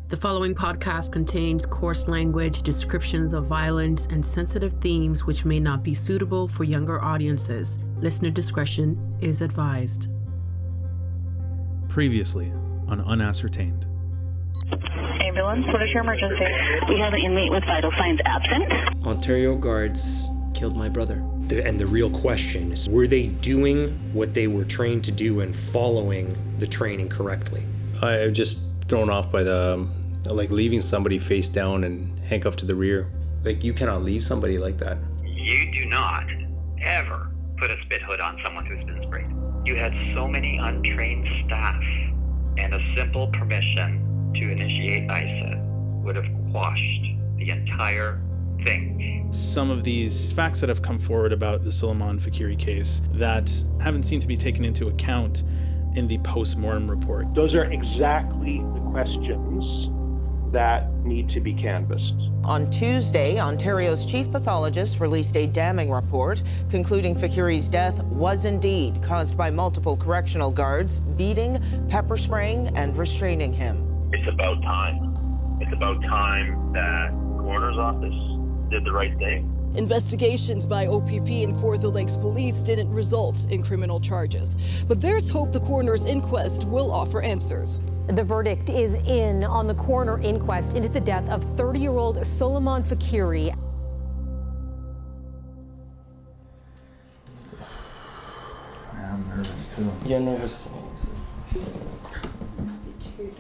The following podcast contains coarse language, descriptions of violence, and sensitive themes which may not be suitable for younger audiences. Listener discretion is advised. Previously on Unascertained. Ambulance, what is your emergency? We have an inmate with vital signs absent. Ontario guards killed my brother. And the real question is, were they doing what they were trained to do and following the training correctly? I'm just thrown off by the, leaving somebody face down and handcuffed to the rear. You cannot leave somebody like that. You do not ever put a spit hood on someone who's been sprayed. You had so many untrained staff, and a simple permission to initiate ISA would have quashed the entire thing. Some of these facts that have come forward about the Soleiman Faqiri case that haven't seemed to be taken into account in the post-mortem report. Those are exactly the questions that need to be canvassed. On Tuesday, Ontario's chief pathologist released a damning report concluding Faqiri's death was indeed caused by multiple correctional guards beating, pepper spraying, and restraining him. It's about time. It's about time that the coroner's office did the right thing. Investigations by OPP and Kawartha Lakes Police didn't result in criminal charges, but there's hope the coroner's inquest will offer answers. The verdict is in on the coroner inquest into the death of 30-year-old Soleiman Faqiri. I'm nervous too. You're nervous.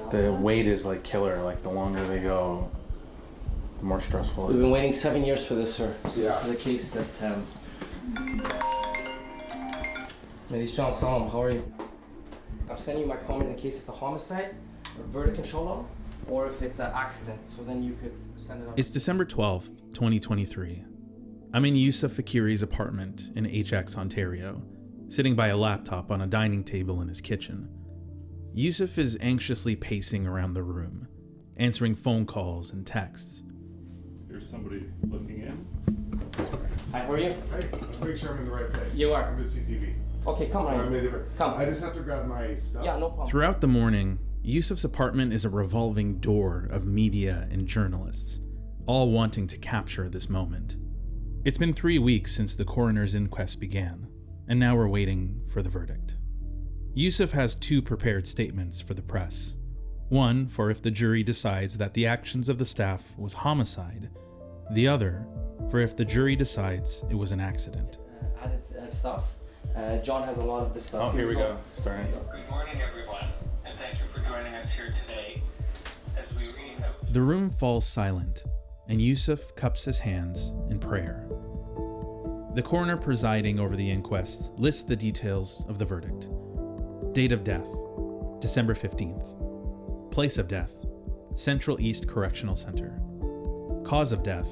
The wait is killer. The longer they go, the more stressful it is. We've been waiting 7 years for this, sir. So This is a case that, Ladies John Solomon, how are you? I'm sending you my comment in case it's a homicide, or verdict control law, or if it's an accident, so then you could send it up. It's December 12th, 2023. I'm in Yusuf Faqiri's apartment in Ajax, Ontario, sitting by a laptop on a dining table in his kitchen. Yusuf is anxiously pacing around the room, answering phone calls and texts. There's somebody looking in. Hi, how are you? Hey, let's make sure I'm in the right place. You are. I'm at CTV. Okay, come on. Come. I just have to grab my stuff. Yeah, no problem. Throughout the morning, Yusuf's apartment is a revolving door of media and journalists, all wanting to capture this moment. It's been 3 weeks since the coroner's inquest began, and now we're waiting for the verdict. Yusuf has 2 prepared statements for the press. One for if the jury decides that the actions of the staff was homicide, the other for if the jury decides it was an accident. Added stuff. John has a lot of this stuff. Oh, here we go. Starting. Good morning, everyone, and thank you for joining us here today as we read out. The room falls silent, and Yusuf cups his hands in prayer. The coroner presiding over the inquest lists the details of the verdict. Date of death, December 15th. Place of death, Central East Correctional Center. Cause of death,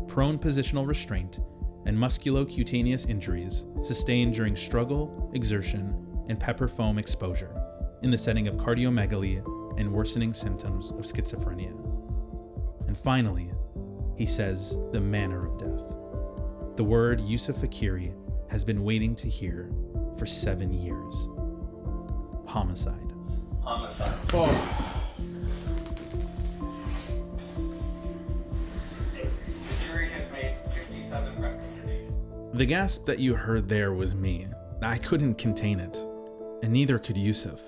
prone positional restraint and musculocutaneous injuries sustained during struggle, exertion, and pepper foam exposure in the setting of cardiomegaly and worsening symptoms of schizophrenia. And finally, he says the manner of death. The word Yusuf Faqiri has been waiting to hear for 7 years. Homicide. Homicide. Oh. The jury has made 57 recommendations. The gasp that you heard there was me. I couldn't contain it, and neither could Yusuf,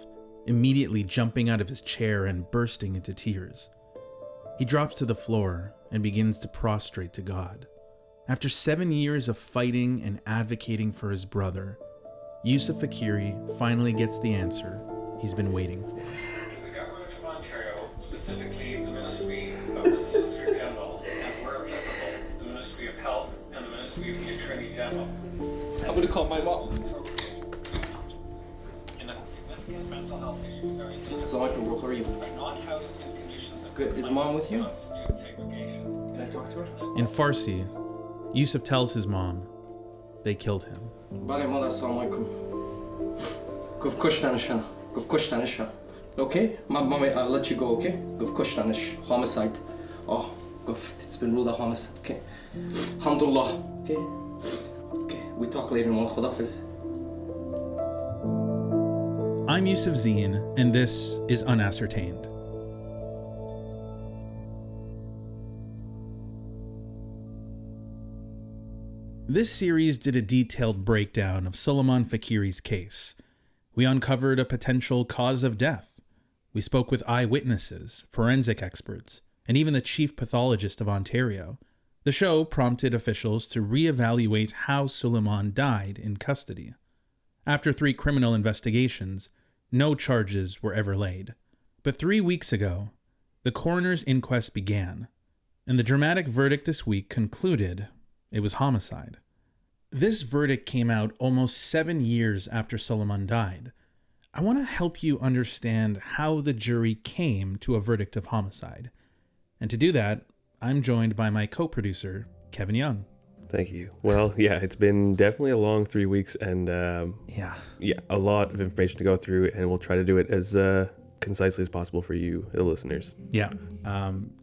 immediately jumping out of his chair and bursting into tears. He drops to the floor and begins to prostrate to God. After 7 years of fighting and advocating for his brother, Yusuf Faqiri finally gets the answer he's been waiting for. The Government of Ontario, specifically the Ministry of the Solicitor General, and where applicable, the Ministry of Health and the Ministry of the Attorney General. I'm going to call my mom. And if significant mental health issues are identified, How are you? are not housed in conditions of Good. Is mom with you? constitute segregation. Can I talk to her? In Farsi, Yusuf tells his mom they killed him. Okay? Mommy, I'll let you go, okay? Homicide. Oh, it's been ruled a homicide, okay? Alhamdulillah, okay? Okay, we talk later, Mom. Khudafiz. I'm Yusuf Zine, and this is Unascertained. This series did a detailed breakdown of Soleiman Faqiri's case. We uncovered a potential cause of death. We spoke with eyewitnesses, forensic experts, and even the chief pathologist of Ontario. The show prompted officials to reevaluate how Soleiman died in custody. After 3 criminal investigations, no charges were ever laid. But 3 weeks ago, the coroner's inquest began, and the dramatic verdict this week concluded it was homicide. This verdict came out almost 7 years after Soleiman died. I want to help you understand how the jury came to a verdict of homicide. And to do that, I'm joined by my co-producer, Kevin Young. Thank you. Well, yeah, it's been definitely a long 3 weeks and yeah, a lot of information to go through, and we'll try to do it as concisely as possible for you, the listeners. Yeah.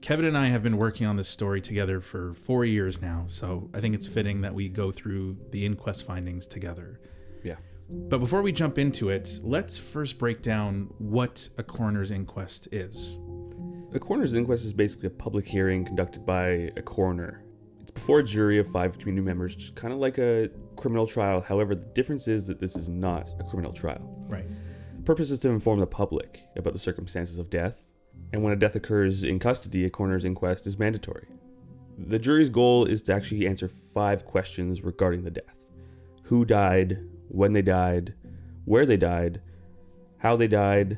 Kevin and I have been working on this story together for 4 years now, so I think it's fitting that we go through the inquest findings together. Yeah. But before we jump into it, let's first break down what a coroner's inquest is. A coroner's inquest is basically a public hearing conducted by a coroner. It's before a jury of 5 community members, just kind of like a criminal trial. However, the difference is that this is not a criminal trial. Right. The purpose is to inform the public about the circumstances of death, and when a death occurs in custody, a coroner's inquest is mandatory. The jury's goal is to actually answer 5 questions regarding the death. Who died, when they died, where they died, how they died,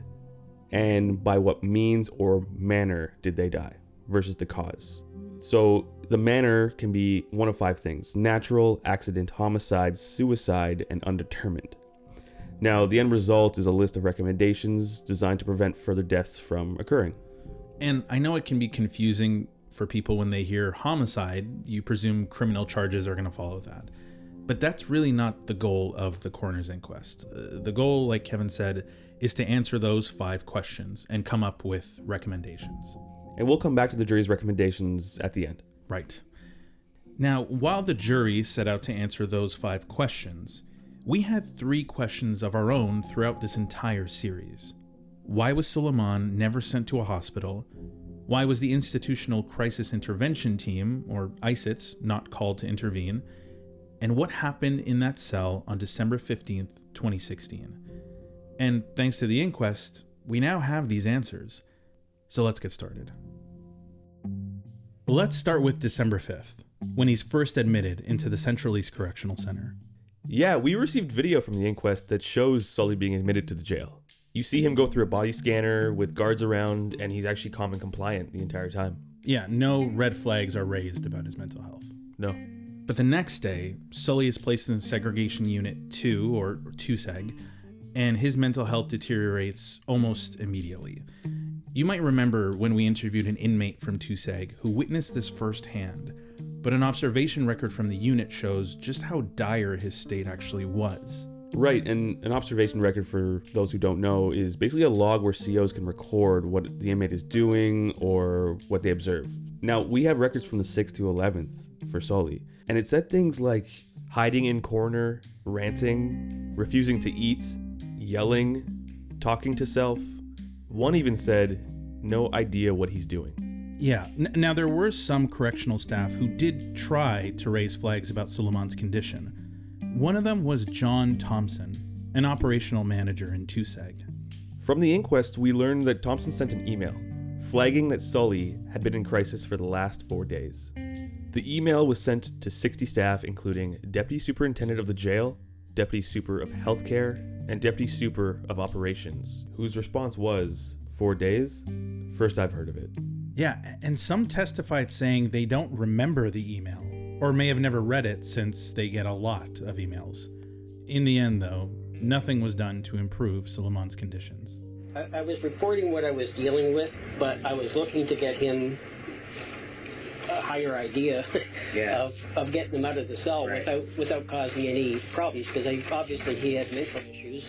and by what means or manner did they die, versus the cause. So the manner can be one of 5 things: natural, accident, homicide, suicide, and undetermined. Now, the end result is a list of recommendations designed to prevent further deaths from occurring. And I know it can be confusing for people when they hear homicide. You presume criminal charges are going to follow that. But that's really not the goal of the coroner's inquest. The goal, like Kevin said, is to answer those 5 questions and come up with recommendations. And we'll come back to the jury's recommendations at the end. Right. Now, while the jury set out to answer those 5 questions, we had 3 questions of our own throughout this entire series. Why was Soleiman never sent to a hospital? Why was the Institutional Crisis Intervention Team, or ICITS, not called to intervene? And what happened in that cell on December 15th, 2016? And thanks to the inquest, we now have these answers. So let's get started. Let's start with December 5th, when he's first admitted into the Central East Correctional Center. Yeah, we received video from the inquest that shows Sully being admitted to the jail. You see him go through a body scanner with guards around, and he's actually calm and compliant the entire time. Yeah, no red flags are raised about his mental health. No. But the next day, Sully is placed in Segregation Unit 2, or 2SEG, and his mental health deteriorates almost immediately. You might remember when we interviewed an inmate from 2SEG who witnessed this firsthand, but an observation record from the unit shows just how dire his state actually was. Right, and an observation record, for those who don't know, is basically a log where COs can record what the inmate is doing or what they observe. Now, we have records from the 6th to 11th for Sully, and it said things like hiding in corner, ranting, refusing to eat, yelling, talking to self. One even said, no idea what he's doing. Yeah, now there were some correctional staff who did try to raise flags about Soleiman's condition. One of them was John Thompson, an operational manager in 2SEG. From the inquest, we learned that Thompson sent an email flagging that Sully had been in crisis for the last 4 days. The email was sent to 60 staff, including Deputy Superintendent of the Jail, Deputy Super of Healthcare, and Deputy Super of Operations, whose response was, 4 days? First I've heard of it. Yeah, and some testified saying they don't remember the email, or may have never read it since they get a lot of emails. In the end, though, nothing was done to improve Soleiman's conditions. I was reporting what I was dealing with, but I was looking to get him a higher idea of getting him out of the cell without causing any problems, because obviously he had mental issues.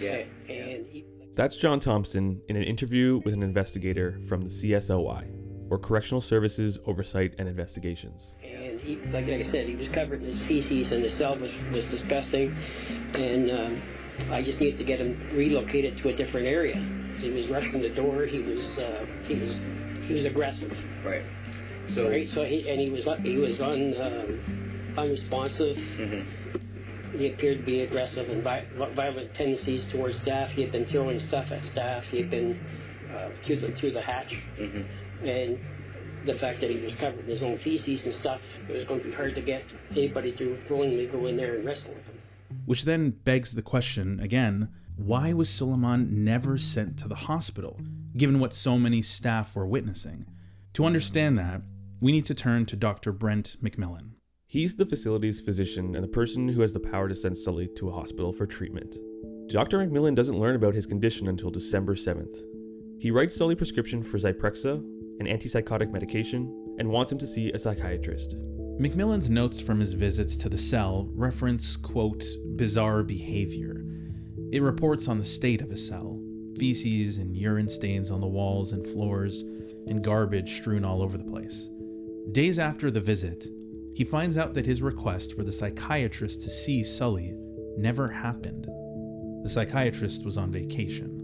That's John Thompson in an interview with an investigator from the CSOI, or Correctional Services Oversight and Investigations. And he, like I said, he was covered in his feces, and the cell was disgusting, and I just needed to get him relocated to a different area. He was rushing the door. He was aggressive. Right. So he was on unresponsive. He appeared to be aggressive and violent tendencies towards staff. He had been throwing stuff at staff. He had been through the hatch. And the fact that he was covered in his own feces and stuff, it was going to be hard to get anybody to willingly go in there and wrestle with him. Which then begs the question again, why was Soleiman never sent to the hospital, given what so many staff were witnessing? To understand that, we need to turn to Dr. Brent McMillan. He's the facility's physician and the person who has the power to send Sully to a hospital for treatment. Dr. McMillan doesn't learn about his condition until December 7th. He writes Sully prescription for Zyprexa, an antipsychotic medication, and wants him to see a psychiatrist. McMillan's notes from his visits to the cell reference, quote, bizarre behavior. It reports on the state of his cell, feces and urine stains on the walls and floors, and garbage strewn all over the place. Days after the visit, he finds out that his request for the psychiatrist to see Sully never happened. The psychiatrist was on vacation.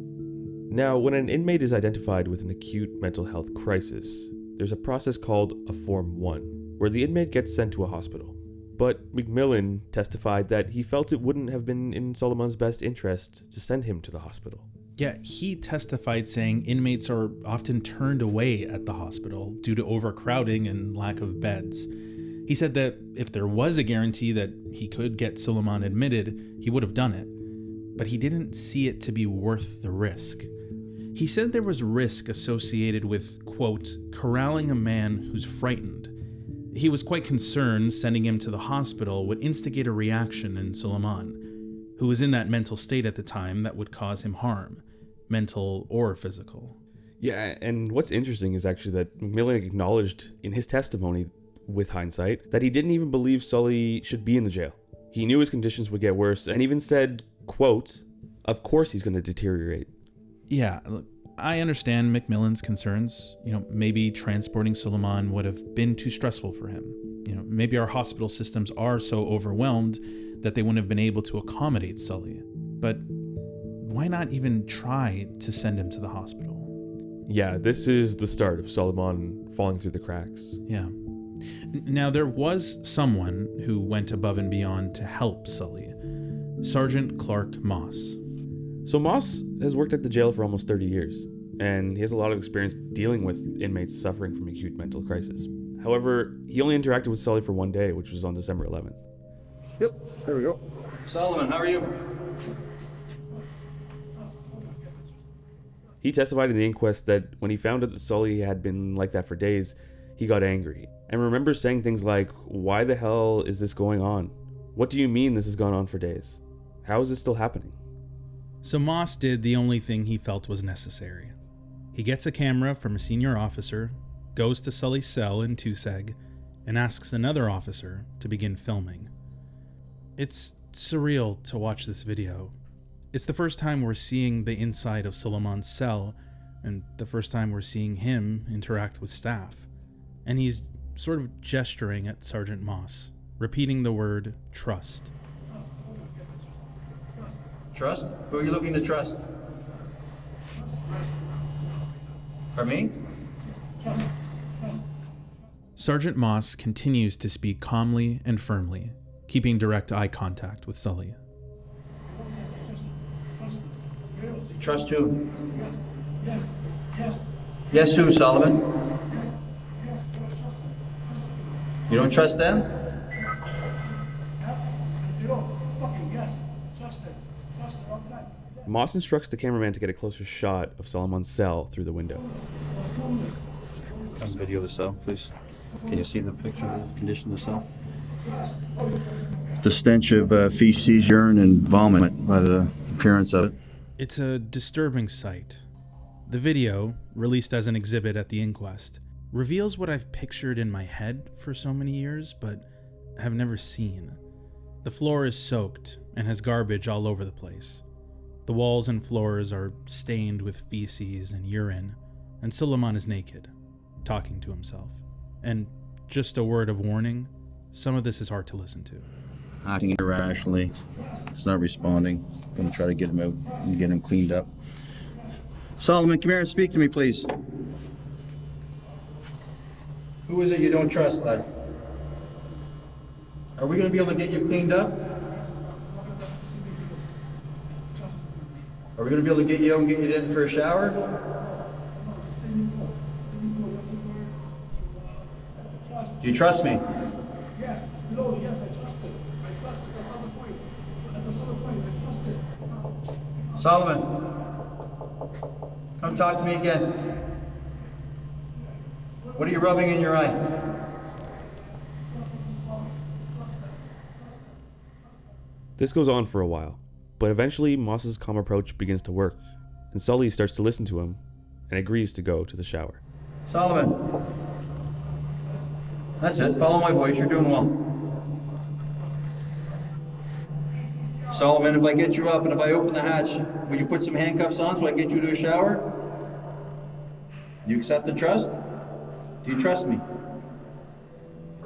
Now, when an inmate is identified with an acute mental health crisis, there's a process called a Form 1, where the inmate gets sent to a hospital. But McMillan testified that he felt it wouldn't have been in Soleiman's best interest to send him to the hospital. Yeah, he testified saying inmates are often turned away at the hospital due to overcrowding and lack of beds. He said that if there was a guarantee that he could get Soleiman admitted, he would have done it. But he didn't see it to be worth the risk. He said there was risk associated with, quote, corralling a man who's frightened. He was quite concerned sending him to the hospital would instigate a reaction in Soleiman, who was in that mental state at the time that would cause him harm, mental or physical. Yeah, and what's interesting is actually that McMillan acknowledged in his testimony, with hindsight, that he didn't even believe Sully should be in the jail. He knew his conditions would get worse, and even said, quote, of course he's going to deteriorate. Yeah, look, I understand McMillan's concerns. Maybe transporting Soleiman would have been too stressful for him. Maybe our hospital systems are so overwhelmed that they wouldn't have been able to accommodate Sully. But why not even try to send him to the hospital? Yeah, this is the start of Soleiman falling through the cracks. Yeah. Now, there was someone who went above and beyond to help Sully. Sergeant Clark Moss. So Moss has worked at the jail for almost 30 years, and he has a lot of experience dealing with inmates suffering from acute mental crisis. However, he only interacted with Sully for one day, which was on December 11th. Yep, there we go. Soleiman, how are you? He testified in the inquest that when he found out that Sully had been like that for days, he got angry, and remembers saying things like, why the hell is this going on? What do you mean this has gone on for days? How is this still happening? So Moss did the only thing he felt was necessary. He gets a camera from a senior officer, goes to Sully's cell in Tuseg, and asks another officer to begin filming. It's surreal to watch this video. It's the first time we're seeing the inside of Soleiman's cell, and the first time we're seeing him interact with staff. And he's sort of gesturing at Sergeant Moss, repeating the word trust. Trust? Who are you looking to trust? For me? Sergeant Moss continues to speak calmly and firmly, keeping direct eye contact with Sully. Trust who? Yes, who, Soleiman? You don't trust them? Moss instructs the cameraman to get a closer shot of Soleiman's cell through the window. Come video the cell, please. Can you see the picture of the condition of the cell? The stench of feces, urine, and vomit by the appearance of it. It's a disturbing sight. The video, released as an exhibit at the inquest, reveals what I've pictured in my head for so many years, but have never seen. The floor is soaked and has garbage all over the place. The walls and floors are stained with feces and urine, and Soleiman is naked, talking to himself. And just a word of warning, some of this is hard to listen to. Acting irrationally. He's not responding. I'm going to try to get him out and get him cleaned up. Soleiman, come here and speak to me, please. Who is it you don't trust, lad? Are we going to be able to get you cleaned up? Are we going to be able to get you out and get you in for a shower? Do you trust me? Yes, no, yes, I trust it. I trust it. That's not the point. That's not the point. I trust it. Solomon, come talk to me again. What are you rubbing in your eye? This goes on for a while, but eventually Moss's calm approach begins to work, and Sully starts to listen to him and agrees to go to the shower. Solomon, that's it. Follow my voice. You're doing well. Solomon, if I get you up and if I open the hatch, will you put some handcuffs on so I can get you to a shower? Do you accept the trust? Do you trust me?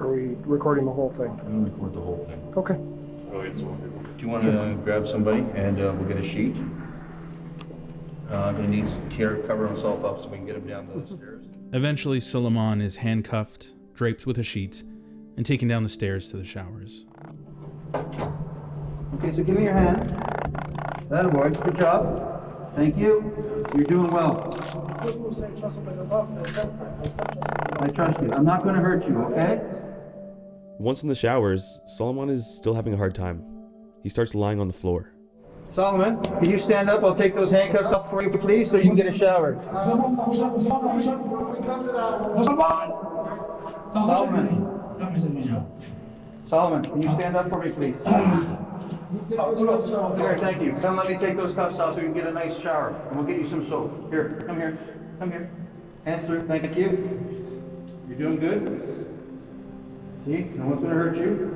Are we recording the whole thing? I'm going to record the whole thing. Okay. Do you want to grab somebody and we'll get a sheet? I'm going to need some care to cover himself up so we can get him down the stairs. Eventually, Soleiman is handcuffed, draped with a sheet, and taken down the stairs to the showers. Okay, so give me your hand. That boy, good job. Thank you. You're doing well. I trust you. I'm not going to hurt you, okay? Once in the showers, Soleiman is still having a hard time. He starts lying on the floor. Solomon, can you stand up? I'll take those handcuffs off for you, please, so you can get a shower. Solomon, can you stand up for me, please? Here, thank you. Come let me take those cuffs off so you can get a nice shower. And we'll get you some soap. Here, come here. Come here. Hands through. Thank you. You're doing good. See? No one's going to hurt you.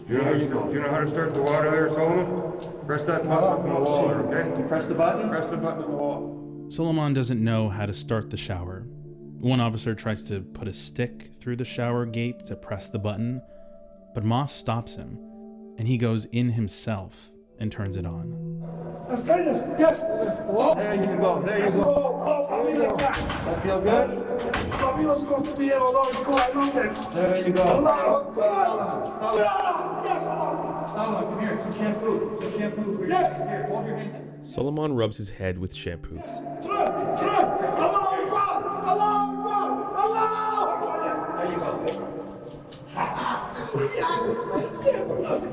There you go. Do you know how to start the water there, Solomon? Press that button up on the wall there, okay? You press the button? Press the button on the wall. Soleiman doesn't know how to start the shower. One officer tries to put a stick through the shower gate to press the button, but Moss stops him, and he goes in himself and turns it on. Let's try this. Yes. There you go. There you go. That feel good? There you go. Solomon, come here. Some shampoo. Some shampoo. Yes. Here, hold your hand. Soleiman rubs his head with shampoo. There you go.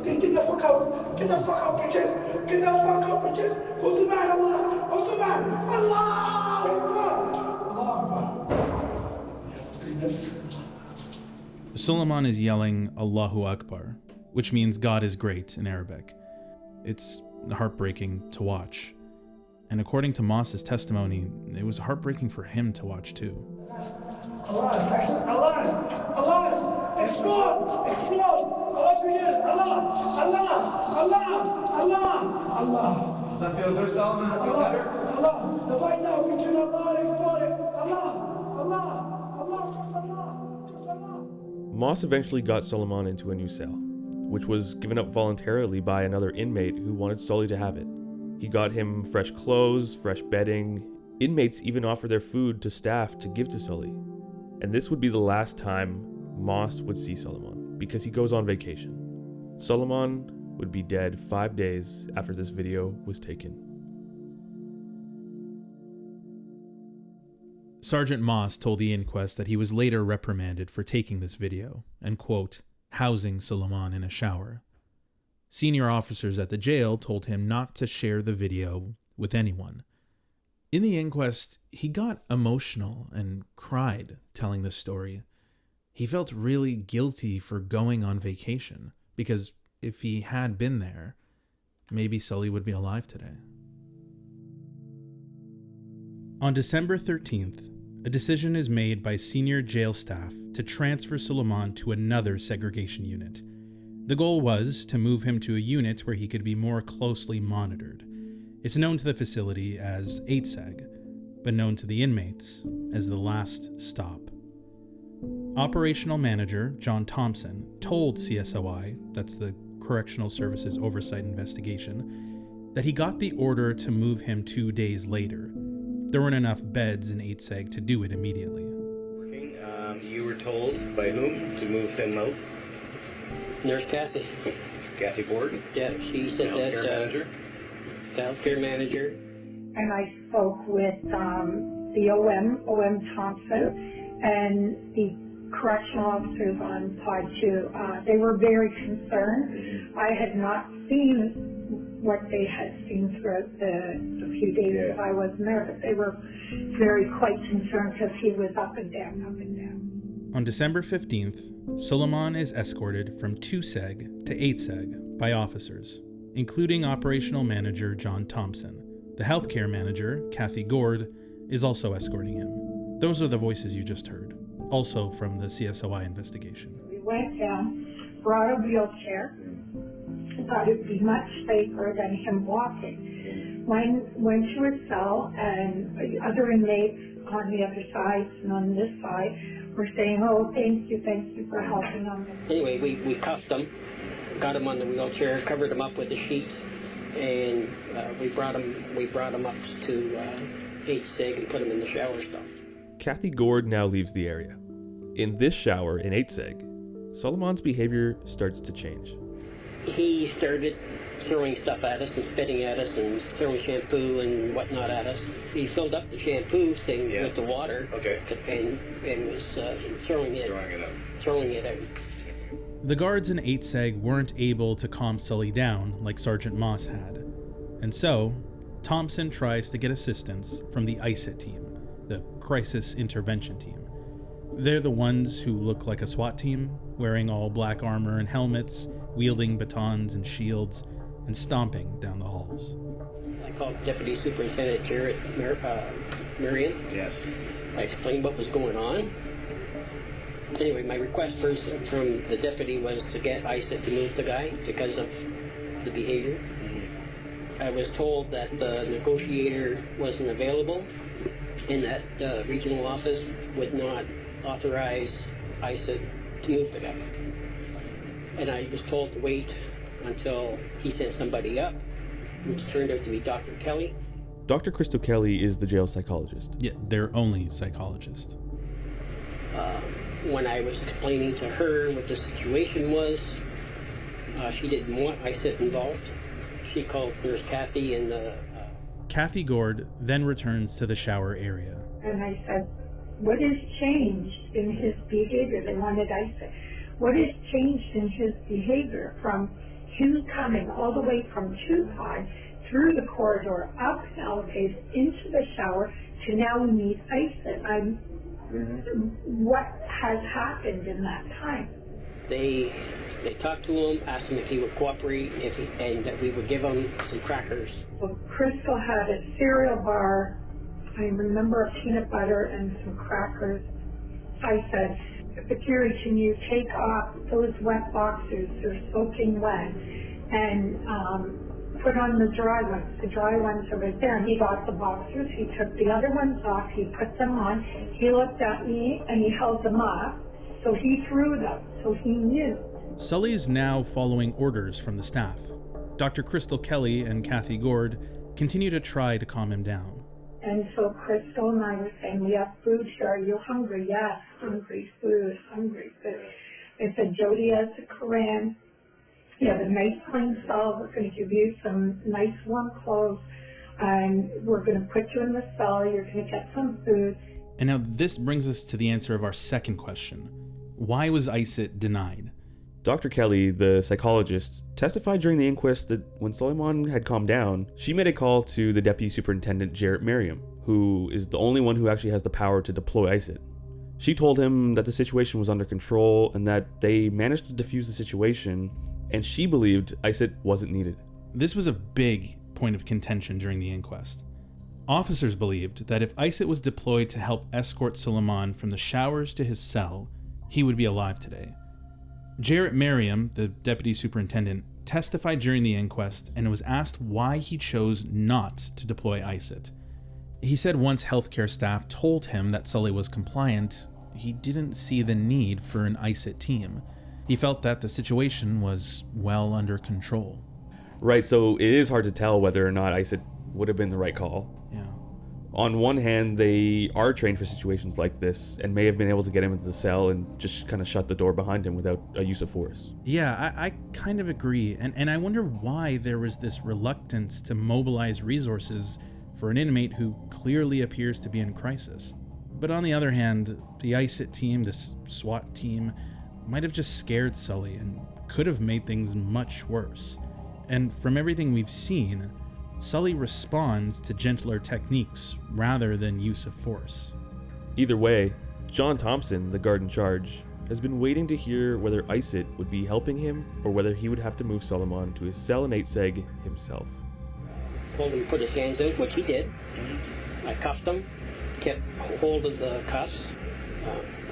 Get the fuck out. Get the fuck out, bitches. Get the fuck out, bitches. Who's the man? Allah. Who's the man? Allah. Soleiman is yelling Allahu Akbar, which means God is great in Arabic. It's heartbreaking to watch. And according to Moss's testimony, it was heartbreaking for him to watch too. Allah, explode, explode, Allah, Allah, Allah, Allah, Allah, Allah. Does that feel good, Solomon? Does that feel better? Allah, the fight now between Allah and explode, Allah, Allah, Allah, Allah. Moss eventually got Soleiman into a new cell, which was given up voluntarily by another inmate who wanted Sully to have it. He got him fresh clothes, fresh bedding. Inmates even offered their food to staff to give to Sully. And this would be the last time Moss would see Soleiman, because he goes on vacation. Soleiman would be dead 5 days after this video was taken. Sergeant Moss told the inquest that he was later reprimanded for taking this video and, quote, housing Soleiman in a shower. Senior officers at the jail told him not to share the video with anyone. In the inquest, he got emotional and cried telling the story. He felt really guilty for going on vacation, because if he had been there, maybe Sully would be alive today. On December 13th, a decision is made by senior jail staff to transfer Soleiman to another segregation unit. The goal was to move him to a unit where he could be more closely monitored. It's known to the facility as 8seg, but known to the inmates as the last stop. Operational Manager John Thompson told CSOI, that's the Correctional Services Oversight Investigation, that he got the order to move him 2 days later. There weren't enough beds in 8seg to do it immediately. You were were told by whom to move him out? Nurse Kathy. Kathy Gordon? Yeah, she said that. Manager? The healthcare manager. And I spoke with the OM Thompson, and the correctional officers on pod 2. They were very concerned. I had not seen what they had seen throughout the few days that I wasn't there, but they were quite concerned because he was up and down, up and down. On December 15th, Soleiman is escorted from 2 seg to 8 seg by officers, including operational manager John Thompson. The healthcare manager, Kathy Gord, is also escorting him. Those are the voices you just heard, also from the CSOI investigation. We went down, brought a wheelchair, thought it would be much safer than him walking. Went to his cell, and other inmates on the other side and on this side were saying, "Oh, thank you for helping him." Anyway, we cuffed him, got him on the wheelchair, covered him up with the sheets, and we brought him up to 8 seg and put him in the shower stall. Kathy Gord now leaves the area. In this shower in 8 seg, Soleiman's behavior starts to change. He started throwing stuff at us and spitting at us and throwing shampoo and whatnot at us. He filled up the shampoo thing with the water, and was throwing it out. The guards in 8 seg weren't able to calm Sully down like Sergeant Moss had, and so Thompson tries to get assistance from the ICIT team, the Crisis Intervention Team. They're the ones who look like a SWAT team, wearing all black armor and helmets, wielding batons and shields, and stomping down the halls. I called Deputy Superintendent Jarrett Marion. Yes. I explained what was going on. Anyway, my request first from the deputy was to get ICIT to move the guy because of the behavior. I was told that the negotiator wasn't available and that the regional office would not authorize ICIT to move the guy. And I was told to wait until he sent somebody up, which turned out to be Dr. Kelly. Dr. Crystal Kelly is the jail psychologist. Yeah, their only psychologist. When I was explaining to her what the situation was, she didn't want ICIT involved. She called Nurse Kathy and Kathy Gord then returns to the shower area. And I said, "What has changed in his behavior?" They wanted ICIT. What has changed in his behavior from him coming all the way from 2-5 through the corridor, up an elevator, into the shower, to now we need ICIT? What has happened in that time? They talked to him, asked him if he would cooperate, and that we would give him some crackers. Well, Crystal had a cereal bar, I remember a peanut butter and some crackers. I said, "Faqiri, can you take off those wet boxers? They're soaking wet. And put on the dry ones. The dry ones are right there." And he got the boxers. He took the other ones off. He put them on. He looked at me and he held them up. So he threw them. So he knew. Sully is now following orders from the staff. Dr. Crystal Kelly and Kathy Gord continue to try to calm him down. And so Crystal and I were saying, "We have food here. Are you hungry?" "Yes, hungry food, hungry food." I said, "Jody has a Koran. You have a nice clean cell. We're going to give you some nice warm clothes, and we're going to put you in the cell. You're going to get some food." And now this brings us to the answer of our second question. Why was ICIT denied? Dr. Kelly, the psychologist, testified during the inquest that when Soleiman had calmed down, she made a call to the Deputy Superintendent Jarrett Merriam, who is the only one who actually has the power to deploy ICIT. She told him that the situation was under control and that they managed to defuse the situation, and she believed ICIT wasn't needed. This was a big point of contention during the inquest. Officers believed that if ICIT was deployed to help escort Soleiman from the showers to his cell, he would be alive today. Jarrett Merriam, the deputy superintendent, testified during the inquest and was asked why he chose not to deploy ICIT. He said once healthcare staff told him that Sully was compliant, he didn't see the need for an ICIT team. He felt that the situation was well under control. Right, so it is hard to tell whether or not ICIT would have been the right call. Yeah. On one hand, they are trained for situations like this and may have been able to get him into the cell and just kind of shut the door behind him without a use of force. Yeah, I kind of agree. And I wonder why there was this reluctance to mobilize resources for an inmate who clearly appears to be in crisis. But on the other hand, the ISIT team, this SWAT team, might have just scared Sully and could have made things much worse. And from everything we've seen, Sully responds to gentler techniques rather than use of force. Either way, John Thompson, the guard in charge, has been waiting to hear whether ISIT would be helping him or whether he would have to move Soleiman to his cell in 8 Seg himself. Told him to put his hands out, which he did. I cuffed him, kept hold of the cuffs,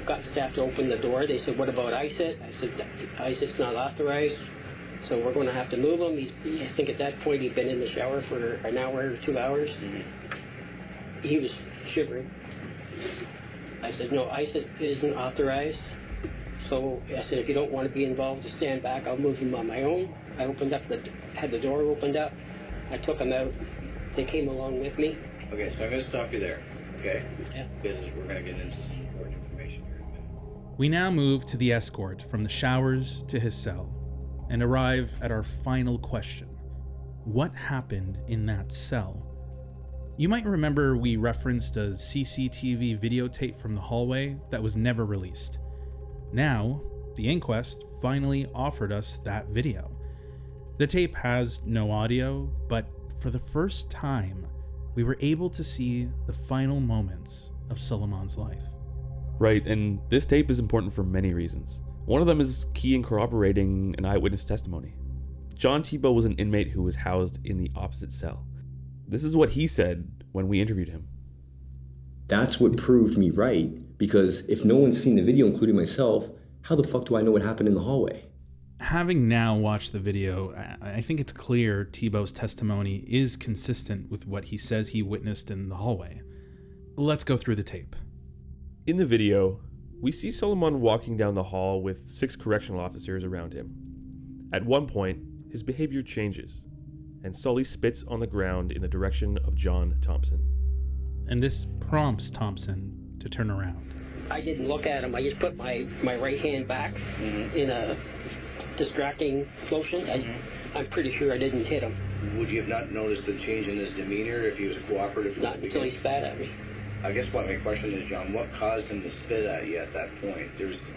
got staff to open the door. They said, "What about ISIT?" I said, "ISIT's not authorized, so we're going to have to move him." I think at that point he'd been in the shower for an hour or 2 hours. He was shivering. I said, "No, ISIT isn't authorized." So I said, "If you don't want to be involved, just stand back. I'll move him on my own." I had the door opened up. I took him out. They came along with me. Okay, so I'm going to stop you there, okay? Yeah. Because we're going to get into some important information here in a minute. We now move to the escort from the showers to his cell and arrive at our final question. What happened in that cell? You might remember we referenced a CCTV videotape from the hallway that was never released. Now, the inquest finally offered us that video. The tape has no audio, but for the first time, we were able to see the final moments of Soleiman's life. Right, and this tape is important for many reasons. One of them is key in corroborating an eyewitness testimony. John Thibault was an inmate who was housed in the opposite cell. This is what he said when we interviewed him. That's what proved me right, because if no one's seen the video, including myself, how the fuck do I know what happened in the hallway? Having now watched the video, I think it's clear Thibault's testimony is consistent with what he says he witnessed in the hallway. Let's go through the tape. In the video, we see Soleiman walking down the hall with 6 correctional officers around him. At one point, his behavior changes, and Sully spits on the ground in the direction of John Thompson. And this prompts Thompson to turn around. I didn't look at him. I just put my right hand back in a distracting motion. I'm pretty sure I didn't hit him. Would you have not noticed a change in his demeanor if he was cooperative? Not until he spat at me. I guess what my question is, John, what caused him to spit at you at that point?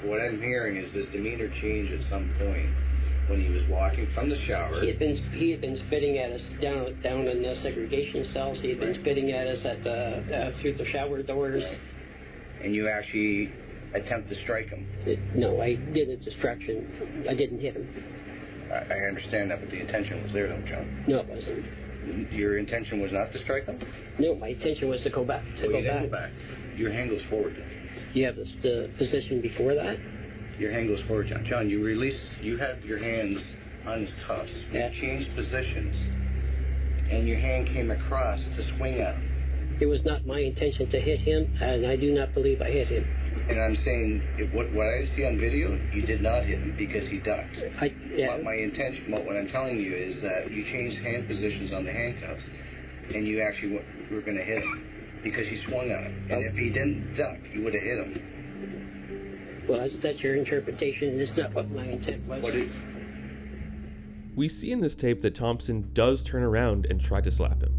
What I'm hearing is his demeanor changed at some point when he was walking from the shower. He had been spitting at us down in the segregation cells. He had been spitting at us at through the shower doors. And you actually attempt to strike him? No, I did a distraction. I didn't hit him. I understand that, but the intention was there, though, John. No, it wasn't. Your intention was not to strike him? No, my intention was to go back. You didn't go back. Your hand goes forward. You have the position before that? Your hand goes forward, John. John, you have your hands on his cuffs. Yeah. You changed positions, and your hand came across to swing at him. It was not my intention to hit him, and I do not believe I hit him. And I'm saying, what I see on video, you did not hit him because he ducked. What I'm telling you is that you changed hand positions on the handcuffs, and you actually were going to hit him because you swung on him. And if he didn't duck, you would have hit him. Well, that's your interpretation, and it's not what my intent was. We see in this tape that Thompson does turn around and try to slap him.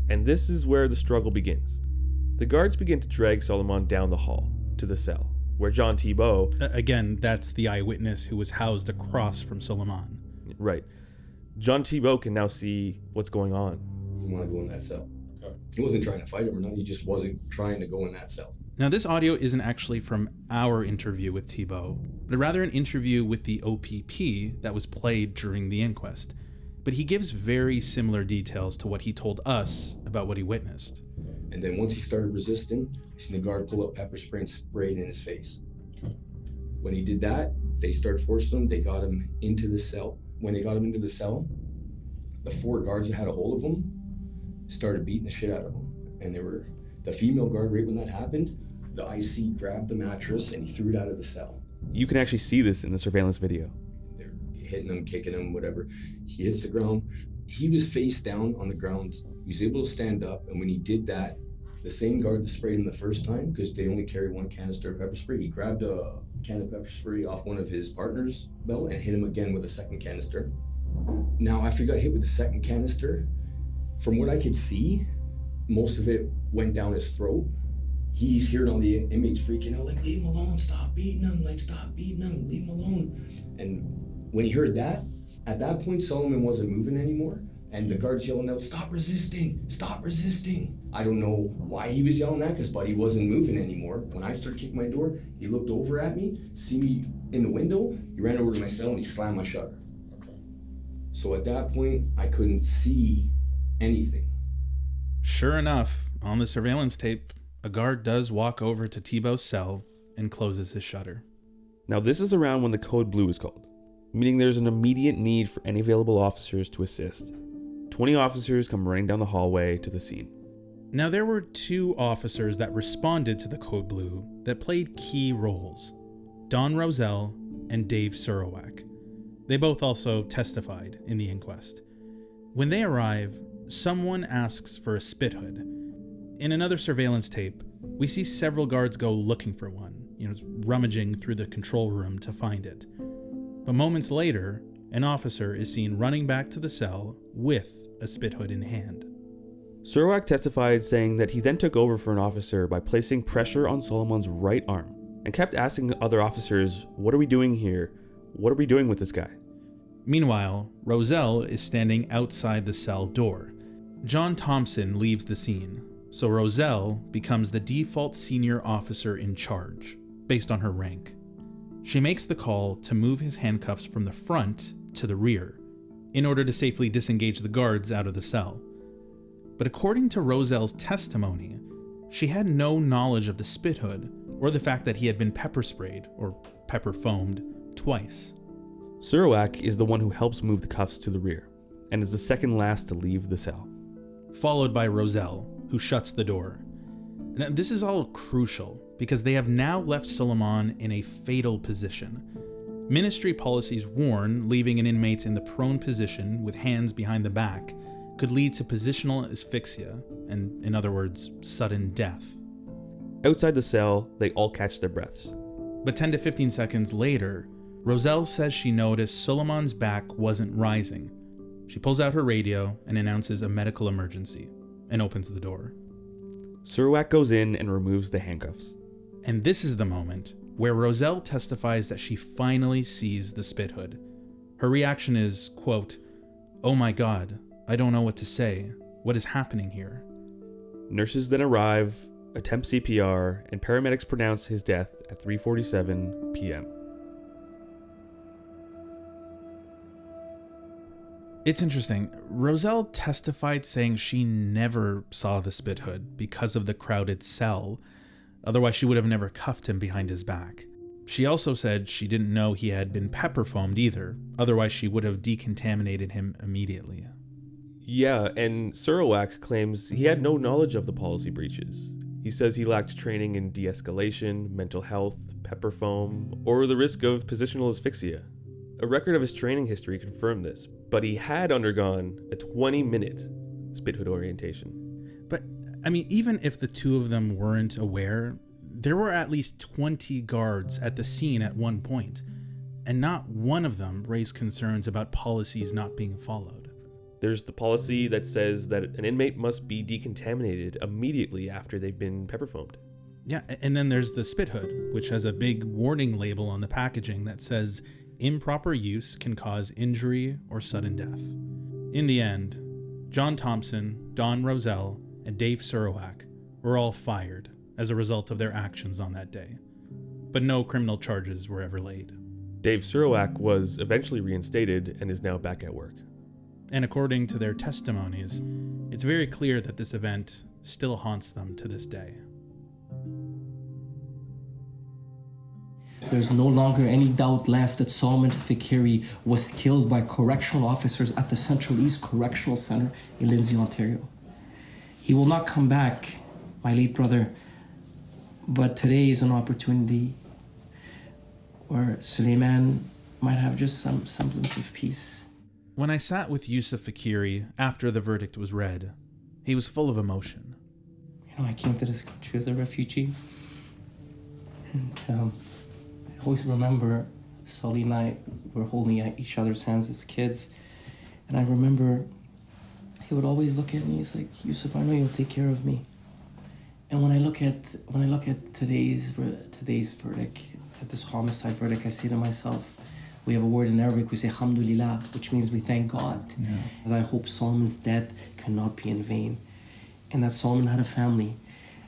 And this is where the struggle begins. The guards begin to drag Soleiman down the hall to the cell, where John Thibault... Again, that's the eyewitness who was housed across from Soleiman. Right. John Thibault can now see what's going on. You want to go in that cell. He wasn't trying to fight him or nothing, he just wasn't trying to go in that cell. Now, this audio isn't actually from our interview with Thibault, but rather an interview with the OPP that was played during the inquest. But he gives very similar details to what he told us about what he witnessed. And then once he started resisting, I seen the guard pull up pepper spray and spray it in his face. When he did that, they started forcing him. They got him into the cell. When they got him into the cell, the 4 guards that had a hold of him started beating the shit out of him. And the female guard, right when that happened, the IC grabbed the mattress and he threw it out of the cell. You can actually see this in the surveillance video. They're hitting him, kicking him, whatever. He hits the ground. He was face down on the ground. He was able to stand up, and when he did that, The same guard that sprayed him the first time, because they only carry one canister of pepper spray, he grabbed a can of pepper spray off one of his partner's belt and hit him again with a second canister. Now, after he got hit with the second canister, from what I could see, most of it went down his throat. He's hearing all the inmates freaking out, like, leave him alone, stop beating him, like, stop beating him, leave him alone. And when he heard that, at that point, Soleiman wasn't moving anymore. And the guard's yelling out, stop resisting, stop resisting. I don't know why he was yelling that, because Buddy wasn't moving anymore. When I started kicking my door, he looked over at me, see me in the window, he ran over to my cell and he slammed my shutter. Okay. So at that point, I couldn't see anything. Sure enough, on the surveillance tape, a guard does walk over to Thibault's cell and closes his shutter. Now this is around when the code blue is called, meaning there's an immediate need for any available officers to assist. 20 officers come running down the hallway to the scene. Now there were 2 officers that responded to the code blue that played key roles, Don Roselle and Dave Surowac. They both also testified in the inquest. When they arrive, someone asks for a spit hood. In another surveillance tape, we see several guards go looking for one, rummaging through the control room to find it. But moments later, an officer is seen running back to the cell with a spit hood in hand. Surowac testified, saying that he then took over for an officer by placing pressure on Soleiman's right arm and kept asking other officers, what are we doing here? What are we doing with this guy? Meanwhile, Roselle is standing outside the cell door. John Thompson leaves the scene, so Roselle becomes the default senior officer in charge, based on her rank. She makes the call to move his handcuffs from the front to the rear, in order to safely disengage the guards out of the cell. But according to Roselle's testimony, she had no knowledge of the spit hood or the fact that he had been pepper sprayed, or pepper foamed, twice. Surowac is the one who helps move the cuffs to the rear, and is the second last to leave the cell. Followed by Roselle, who shuts the door. Now, this is all crucial, because they have now left Soleiman in a fatal position. Ministry policies warn leaving an inmate in the prone position with hands behind the back could lead to positional asphyxia, and in other words, sudden death. Outside the cell, they all catch their breaths. But 10 to 15 seconds later, Roselle says she noticed Soleiman's back wasn't rising. She pulls out her radio and announces a medical emergency and opens the door. Surowac goes in and removes the handcuffs. And this is the moment where Roselle testifies that she finally sees the spit hood. Her reaction is, quote, "Oh my God, I don't know what to say. What is happening here?" Nurses then arrive, attempt CPR, and paramedics pronounce his death at 3:47 p.m. It's interesting. Roselle testified saying she never saw the spit hood because of the crowded cell. Otherwise, she would have never cuffed him behind his back. She also said she didn't know he had been pepper foamed either. Otherwise, she would have decontaminated him immediately. Yeah, and Surowac claims he had no knowledge of the policy breaches. He says he lacked training in de-escalation, mental health, pepper foam, or the risk of positional asphyxia. A record of his training history confirmed this, but he had undergone a 20-minute spit hood orientation. But, even if the 2 of them weren't aware, there were at least 20 guards at the scene at one point, and not one of them raised concerns about policies not being followed. There's the policy that says that an inmate must be decontaminated immediately after they've been pepper foamed. Yeah, and then there's the spit hood, which has a big warning label on the packaging that says improper use can cause injury or sudden death. In the end, John Thompson, Don Roselle, and Dave Surowac were all fired as a result of their actions on that day, but no criminal charges were ever laid. Dave Surowac was eventually reinstated and is now back at work. And according to their testimonies, it's very clear that this event still haunts them to this day. There's no longer any doubt left that Soleiman Faqiri was killed by correctional officers at the Central East Correctional Center in Lindsay, Ontario. He will not come back, my late brother, but today is an opportunity where Soleiman might have just some semblance of peace. When I sat with Yusuf Faqiri after the verdict was read, he was full of emotion. I came to this country as a refugee. And I always remember Sully and I were holding each other's hands as kids. And I remember he would always look at me, he's like, Yusuf, I know you'll take care of me. And when I look at today's verdict, at this homicide verdict, I say to myself, we have a word in Arabic, we say alhamdulillah, which means we thank God. Yeah. And I hope Soleiman's death cannot be in vain. And that Soleiman had a family.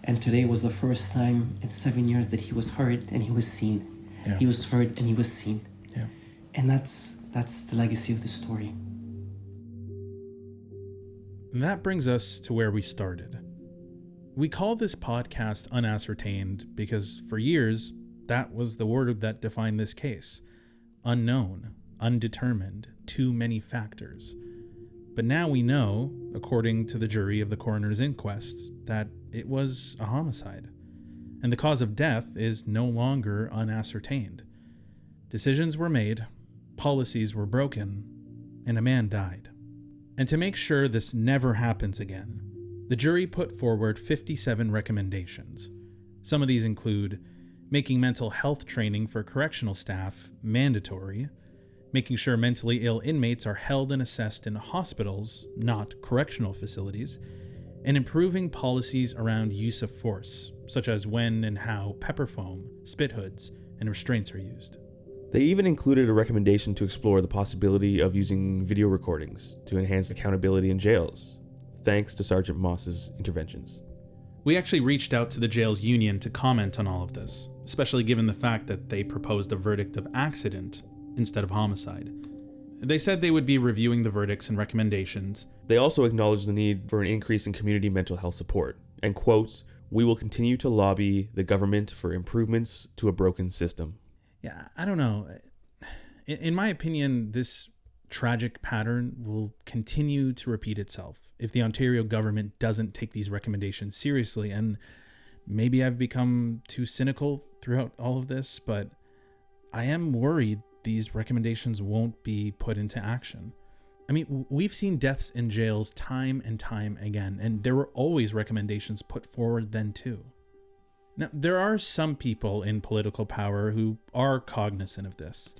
And today was the first time in 7 years that he was heard and he was seen. Yeah. He was heard and he was seen. Yeah. And that's the legacy of the story. And that brings us to where we started. We call this podcast Unascertained because for years, that was the word that defined this case. Unknown, undetermined, too many factors. But now we know, according to the jury of the coroner's inquest, that it was a homicide. And the cause of death is no longer unascertained. Decisions were made, policies were broken, and a man died. And to make sure this never happens again, the jury put forward 57 recommendations. Some of these include making mental health training for correctional staff mandatory, making sure mentally ill inmates are held and assessed in hospitals, not correctional facilities, and improving policies around use of force, such as when and how pepper foam, spit hoods, and restraints are used. They even included a recommendation to explore the possibility of using video recordings to enhance accountability in jails, thanks to Sergeant Moss's interventions. We actually reached out to the jail's union to comment on all of this, especially given the fact that they proposed a verdict of accident instead of homicide. They said they would be reviewing the verdicts and recommendations. They also acknowledged the need for an increase in community mental health support, and quotes, "We will continue to lobby the government for improvements to a broken system." Yeah, I don't know. In my opinion, this tragic pattern will continue to repeat itself if the Ontario government doesn't take these recommendations seriously. And maybe I've become too cynical throughout all of this, but I am worried these recommendations won't be put into action. I mean, we've seen deaths in jails time and time again, and there were always recommendations put forward then too. Now, there are some people in political power who are cognizant of this.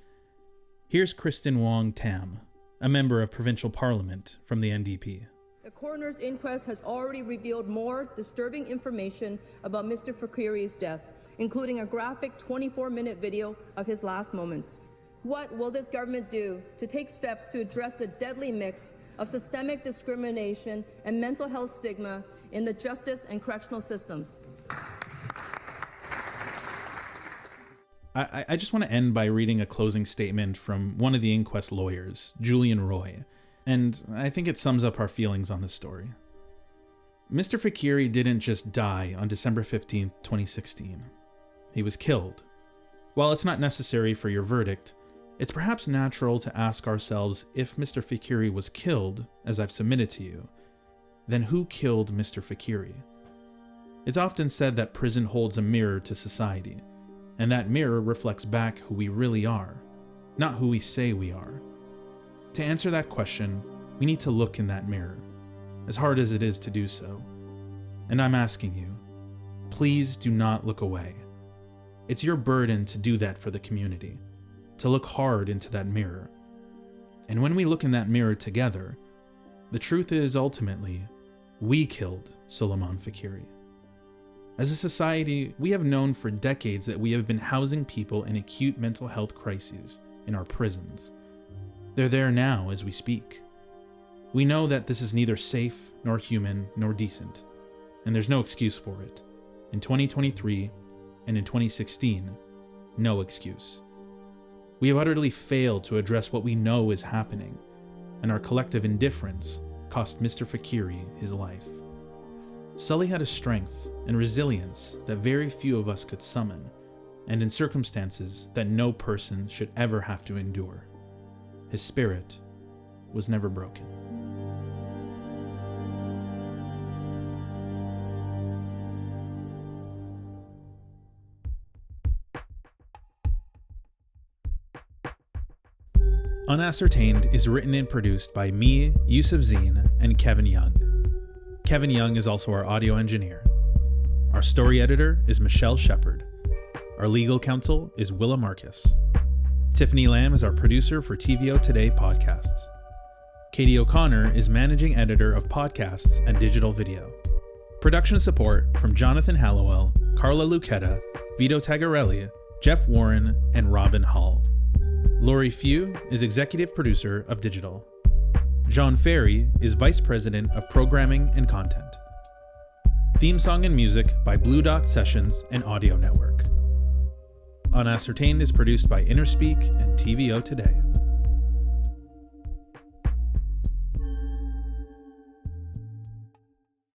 Here's Kristen Wong Tam, a member of provincial parliament from the NDP. The coroner's inquest has already revealed more disturbing information about Mr. Faqiri's death, including a graphic 24-minute video of his last moments. What will this government do to take steps to address the deadly mix of systemic discrimination and mental health stigma in the justice and correctional systems? I just want to end by reading a closing statement from one of the inquest lawyers, Julian Roy, and I think it sums up our feelings on this story. Mr. Faqiri didn't just die on December 15, 2016. He was killed. While it's not necessary for your verdict, it's perhaps natural to ask ourselves if Mr. Faqiri was killed, as I've submitted to you, then who killed Mr. Faqiri? It's often said that prison holds a mirror to society, and that mirror reflects back who we really are, not who we say we are. To answer that question, we need to look in that mirror, as hard as it is to do so. And I'm asking you, please do not look away. It's your burden to do that for the community, to look hard into that mirror. And when we look in that mirror together, the truth is ultimately, we killed Soleiman Faqiri. As a society, we have known for decades that we have been housing people in acute mental health crises in our prisons. They're there now as we speak. We know that this is neither safe, nor human, nor decent, and there's no excuse for it. In 2023 and in 2016, no excuse. We have utterly failed to address what we know is happening, and our collective indifference cost Mr. Faqiri his life. Sully had a strength and resilience that very few of us could summon, and in circumstances that no person should ever have to endure. His spirit was never broken. Unascertained is written and produced by me, Yusuf Zine, and Kevin Young. Kevin Young is also our audio engineer. story editor is Michelle Shepard. Our legal counsel is Willa Marcus. Tiffany Lamb is our producer for TVO Today Podcasts. Katie O'Connor is managing editor of podcasts and digital video. Production support from Jonathan Hallowell, Carla Lucetta, Vito Tagarelli, Jeff Warren, and Robin Hall. Lori Few is executive producer of digital. Jean Ferry is vice president of programming and content. Theme song and music by Blue Dot Sessions and Audio Network. Unascertained is produced by Interspeak and TVO Today.